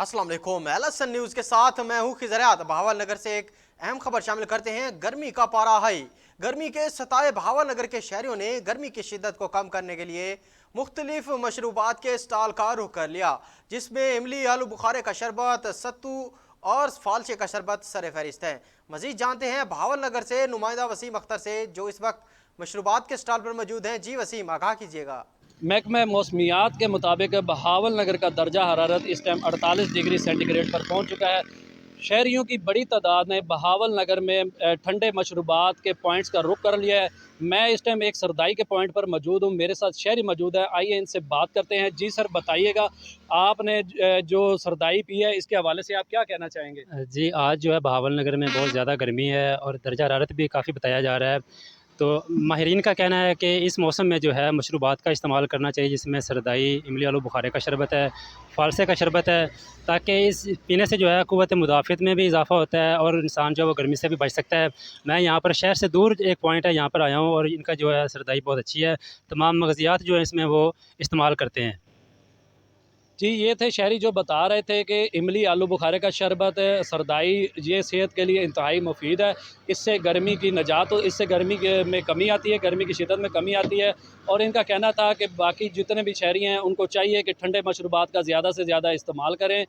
अस्सलाम वालेकुम। LSN news के साथ मैं हूँ खिजरियात। बहावल नगर से एक अहम खबर शामिल करते हैं। गर्मी का पारा हाई। गर्मी के सताए बहावल नगर के शहरियों ने गर्मी की शिद्दत को कम करने के लिए मुख्तलिफ मशरूबात के स्टॉल का रुख कर लिया, जिसमें इमली, आलू बुखारे का शरबत, सत्तू और फालचे का शरबत सर फहरिस्त है। मजीद जानते हैं बहावल नगर से नुमाइंदा वसीम अख्तर से, जो इस वक्त मशरूबात के स्टॉल पर मौजूद हैं। जी वसीम, आगाह कीजिएगा। महकमा मौसमियात के मुताबिक बहावल नगर का दर्जा हरारत इस टाइम 48 डिग्री सेंटीग्रेड पर पहुंच चुका है। शहरियों की बड़ी तादाद ने बहावल नगर में ठंडे मशरूबात के पॉइंट्स का रुख कर लिया है। मैं इस टाइम एक सरदाई के पॉइंट पर मौजूद हूँ, मेरे साथ शहरी मौजूद है। आइए इनसे बात करते हैं। जी सर, बताइएगा आपने जो सरदाई पी है इसके हवाले से आप क्या कहना चाहेंगे? जी, आज जो है बहावल नगर में बहुत ज़्यादा गर्मी है और दर्जा हरारत भी काफ़ी बताया जा रहा है। तो माहिरीन का कहना है कि इस मौसम में जो है मशरूबात का इस्तेमाल करना चाहिए, जिसमें सरदाई, इमली आलू बुखारे का शरबत है, फ़ालसे का शरबत है, ताकि इस पीने से जो है क़ुव्वत मुदाफ़ियत में भी इज़ाफ़ा होता है और इंसान जो है वो गर्मी से भी बच सकता है। मैं यहाँ पर शहर से दूर एक पॉइंट है, यहाँ पर आया हूँ और इनका जो है सरदाई बहुत अच्छी है। तमाम मग़ज़ियात जो है इसमें वो इस्तेमाल करते हैं। जी, ये थे शहरी जो बता रहे थे कि इमली आलू बुखारे का शरबत, सरदाई, ये सेहत के लिए इंतहाई मुफीद है। इससे गर्मी की निजात इससे गर्मी में कमी आती है, गर्मी की शिद्दत में कमी आती है। और इनका कहना था कि बाकी जितने भी शहरी हैं उनको चाहिए कि ठंडे मशरूबात का ज़्यादा से ज़्यादा इस्तेमाल करें